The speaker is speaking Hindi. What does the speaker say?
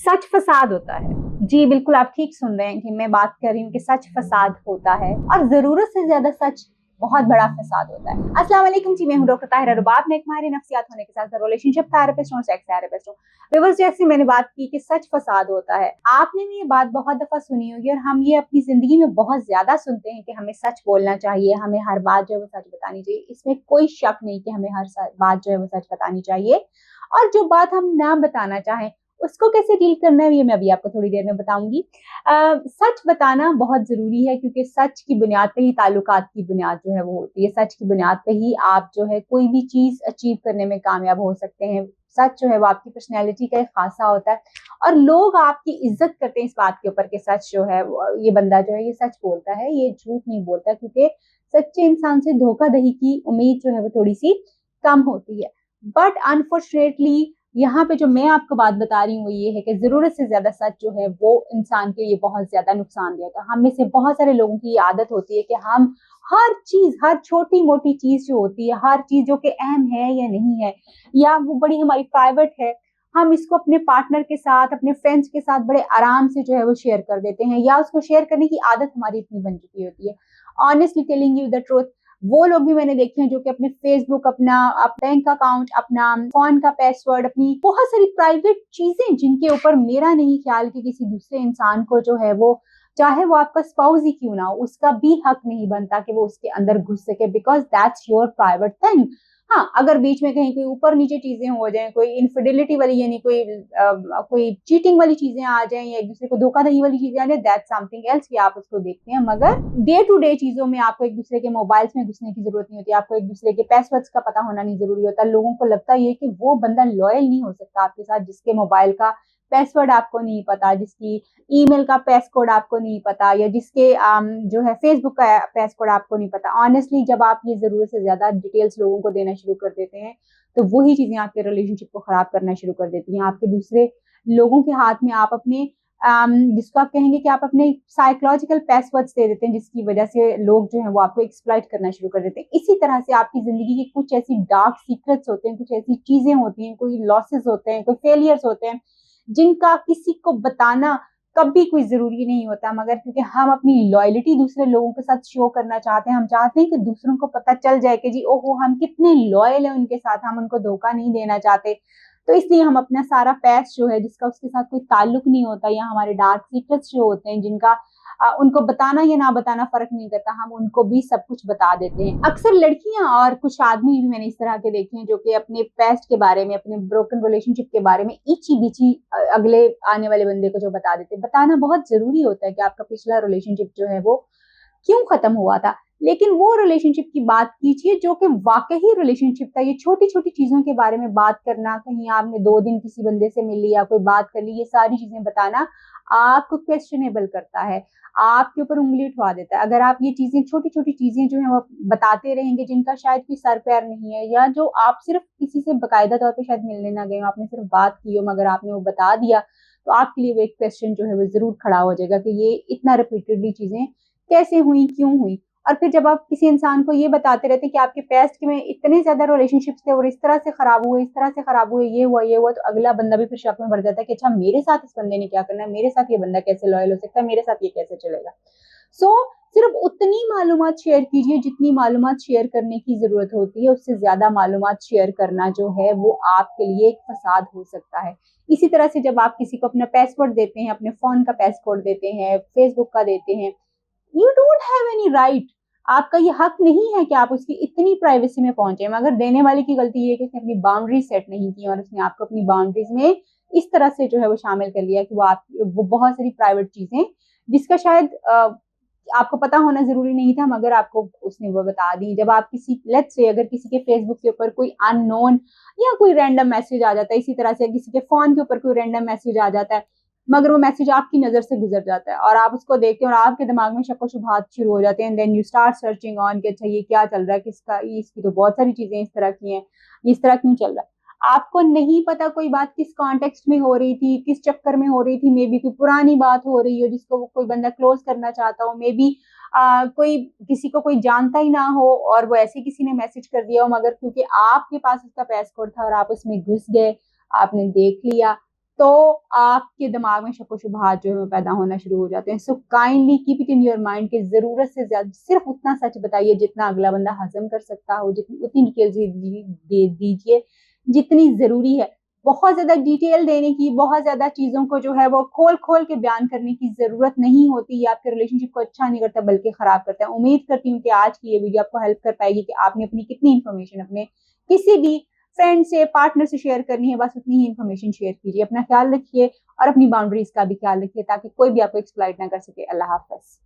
सच फसाद होता है। जी, बिल्कुल आप ठीक सुन रहे हैं कि मैं बात कर रही हूँ कि सच फसाद होता है और ज़रूरत से ज़्यादा सच बहुत बड़ा फसाद होता है। अस्सलाम वालेकुम जी, मैं हूँ डॉक्टर ताहिरा रुबाब। मैं एक माहिर नफ्सियात होने के साथ रिलेशनशिप थेरेपिस्ट हूँ, सेक्स थेरेपिस्ट हूँ। व्यूअर्स, जैसे मैंने बात की कि सच फसाद होता है, आपने भी ये बात बहुत दफ़ा सुनी होगी और हम ये अपनी ज़िंदगी में बहुत ज़्यादा सुनते हैं कि हमें सच बोलना चाहिए, हमें हर बात जो है वो सच बतानी चाहिए। इसमें कोई शक नहीं कि हमें हर बात जो है वो सच बतानी चाहिए और जो बात हम ना बताना चाहें उसको कैसे डील करना है ये मैं अभी आपको थोड़ी देर में बताऊंगी। सच बताना बहुत ज़रूरी है क्योंकि सच की बुनियाद पे ही ताल्लुकात की बुनियाद जो है वो होती है। सच की बुनियाद पे ही आप जो है कोई भी चीज़ अचीव करने में कामयाब हो सकते हैं। सच जो है वो आपकी पर्सनैलिटी का एक ख़ासा होता है और लोग आपकी इज़्ज़त करते हैं इस बात के ऊपर कि सच जो है ये बंदा जो है ये सच बोलता है, ये झूठ नहीं बोलता, क्योंकि सच्चे इंसान से धोखाधड़ी की उम्मीद जो है वो थोड़ी-सी कम होती है। बट अनफॉर्चुनेटली यहाँ पे जो मैं आपको बात बता रही हूँ वो ये है कि ज़रूरत से ज़्यादा सच जो है वो इंसान के लिए बहुत ज़्यादा नुकसानदेह होता है। हम में से बहुत सारे लोगों की ये आदत होती है कि हम हर चीज़, हर छोटी-मोटी चीज़ जो होती है, हर चीज़ जो कि अहम है या नहीं है या वो बड़ी हमारी प्राइवेट है, हम इसको अपने पार्टनर के साथ, अपने फ्रेंड्स के साथ बड़े आराम से जो है वो शेयर कर देते हैं या उसको शेयर करने की आदत हमारी इतनी बन चुकी होती है। Honestly telling you the truth, वो लोग भी मैंने देखे हैं जो कि अपने फेसबुक, अपना बैंक अकाउंट, अपना फोन का पासवर्ड, अपनी बहुत सारी प्राइवेट चीजें जिनके ऊपर मेरा नहीं ख्याल कि किसी दूसरे इंसान को जो है वो, चाहे वो आपका स्पाउस ही क्यों ना हो, उसका भी हक नहीं बनता कि वो उसके अंदर घुस सके, because that's your private thing. हाँ, अगर बीच में कहीं कोई ऊपर नीचे चीजें हो जाएं, कोई इनफिडेलिटी वाली यानी कोई चीटिंग वाली चीजें आ जाएं या एक दूसरे को धोखाधड़ी वाली चीजें आ जाए, दैट्स समथिंग एल्स कि आप उसको देखते हैं। मगर डे टू डे चीजों में आपको एक दूसरे के मोबाइल्स में घुसने की जरूरत नहीं होती, आपको एक दूसरे के पासवर्ड्स का पता होना नहीं जरूरी होता। लोगों को लगता है कि वो बंदा लॉयल नहीं हो सकता आपके साथ जिसके मोबाइल का पासवर्ड आपको नहीं पता, जिसकी ईमेल का पासकोड आपको नहीं पता या जिसके जो है फेसबुक का पासकोड आपको नहीं पता। ऑनेस्टली जब आप ये जरूरत से ज्यादा डिटेल्स लोगों को देना शुरू कर देते हैं तो वही चीजें आपके रिलेशनशिप को खराब करना शुरू कर देती हैं। आपके दूसरे लोगों के हाथ में आप अपने जिसको आप कहेंगे कि आप अपने साइकोलॉजिकल पासवर्ड्स दे देते हैं, जिसकी वजह से लोग जो है वो आपको एक्सप्लॉइट करना शुरू कर देते हैं। इसी तरह से आपकी जिंदगी की कुछ ऐसी डार्क सीक्रेट्स होते हैं, कुछ ऐसी चीजें होती हैं, कोई लॉसेस होते हैं, कोई फेलियर्स होते हैं जिनका किसी को बताना कभी कोई जरूरी नहीं होता, मगर क्योंकि हम अपनी लॉयलिटी दूसरे लोगों के साथ शो करना चाहते हैं, हम चाहते हैं कि दूसरों को पता चल जाए कि जी ओहो हम कितने लॉयल हैं उनके साथ, हम उनको धोखा नहीं देना चाहते। तो इसलिए हम अपना सारा पैस जो है जिसका उसके साथ कोई ताल्लुक नहीं होता या हमारे डार्क सीक्रेट्स जो होते हैं जिनका उनको बताना या ना बताना फर्क नहीं करता, हम उनको भी सब कुछ बता देते हैं। अक्सर लड़कियां और कुछ आदमी भी मैंने इस तरह के देखे हैं जो कि अपने पास्ट के बारे में, अपने ब्रोकन रिलेशनशिप के बारे में इची बिची अगले आने वाले बंदे को जो बता देते हैं। बताना बहुत जरूरी होता है कि आपका पिछला रिलेशनशिप जो है वो क्यों खत्म हुआ था, लेकिन वो रिलेशनशिप की बात कीजिए जो कि वाकई रिलेशनशिप था। ये छोटी छोटी चीजों के बारे में बात करना, कहीं आपने 2 दिन किसी बंदे से मिल लिया, कोई बात कर ली, ये सारी चीजें बताना आपको क्वेश्चनेबल करता है, आपके ऊपर उंगली उठवा देता है। अगर आप ये चीजें, छोटी छोटी चीजें जो है वो बताते रहेंगे जिनका शायद कोई सर पैर नहीं है या जो आप सिर्फ किसी से बाकायदा तौर पर शायद मिलने ना गए हो, आपने सिर्फ बात की हो मगर आपने वो बता दिया, तो आपके लिए वो एक क्वेश्चन जो है वो जरूर खड़ा हो जाएगा कि ये इतना रिपीटेडली चीजें कैसे हुई, क्यों हुई। और फिर जब आप किसी इंसान को ये बताते रहते हैं कि आपके पास्ट में इतने ज्यादा रिलेशनशिप्स थे और इस तरह से खराब हुए, इस तरह से खराब हुए, ये हुआ, तो अगला बंदा भी फिर शक में बढ़ जाता है कि अच्छा मेरे साथ इस बंदे ने क्या करना है, मेरे साथ ये बंदा कैसे लॉयल हो सकता है, मेरे साथ ये कैसे चलेगा। सो सिर्फ उतनी मालूमात शेयर कीजिए जितनी मालूमात शेयर करने की जरूरत होती है, उससे ज्यादा मालूमात शेयर करना जो है वो आपके लिए एक फसाद हो सकता है। इसी तरह से जब आप किसी को अपना पासवर्ड देते हैं, अपने फोन का पासवर्ड देते हैं, फेसबुक का देते हैं, you don't have any right, आपका ये हक नहीं है कि आप उसकी इतनी प्राइवेसी में पहुंचे। मगर देने वाले की गलती ये है कि उसने अपनी बाउंड्री सेट नहीं की और उसने आपको अपनी बाउंड्रीज में इस तरह से जो है वो शामिल कर लिया कि वो बहुत सारी प्राइवेट चीजें जिसका शायद आपको पता होना जरूरी नहीं था मगर आपको उसने वो बता दी। जब आप किसी, लेट्स से अगर किसी के फेसबुक के ऊपर कोई अननोन या कोई रैंडम मैसेज आ जाता है, इसी तरह से किसी के फोन के ऊपर कोई रैंडम मैसेज आ जाता है मगर वो मैसेज आपकी नजर से गुजर जाता है और आप उसको देखते हैं और आपके दिमाग में शक व शुबहात शुरू हो जाते हैं, then you start searching on कि अच्छा ये क्या चल रहा है, किसका, इसकी तो बहुत सारी चीजें इस तरह की हैं, इस तरह क्यों चल रहा है। आपको नहीं पता कोई बात किस कॉन्टेक्स्ट में हो रही थी, किस चक्कर में हो रही थी, मे बी कोई पुरानी बात हो रही हो जिसको वो कोई बंदा क्लोज करना चाहता हो, मे बी कोई किसी को कोई जानता ही ना हो और वो ऐसे किसी ने मैसेज कर दिया हो, मगर क्योंकि आपके पास उसका पासकोड था और आप उसमें घुस गए, आपने देख लिया, तो आपके दिमाग में शक व शुबहात जो है वो पैदा होना शुरू हो जाते हैं। So kindly keep it in your mind कि ज़रूरत से ज़्यादा सिर्फ उतना सच बताइए जितना अगला बंदा हज़म कर सकता हो, जितनी उतनी डिटेल्स दे दीजिए जितनी ज़रूरी है। बहुत ज़्यादा डिटेल देने की, बहुत ज़्यादा चीज़ों को जो है वो खोल-खोल के बयान करने की ज़रूरत नहीं होती। ये आपके रिलेशनशिप को अच्छा नहीं करता बल्कि ख़राब करता है। उम्मीद करती हूँ कि आज की ये वीडियो आपको हेल्प कर पाएगी कि आपने अपनी कितनी इन्फॉर्मेशन अपने किसी भी फ्रेंड से, पार्टनर से शेयर करनी है, बस उतनी ही इन्फॉर्मेशन शेयर कीजिए। अपना ख्याल रखिए और अपनी बाउंड्रीज का भी ख्याल रखिए ताकि कोई भी आपको एक्सप्लॉइट ना कर सके। अल्लाह हाफ़िज़।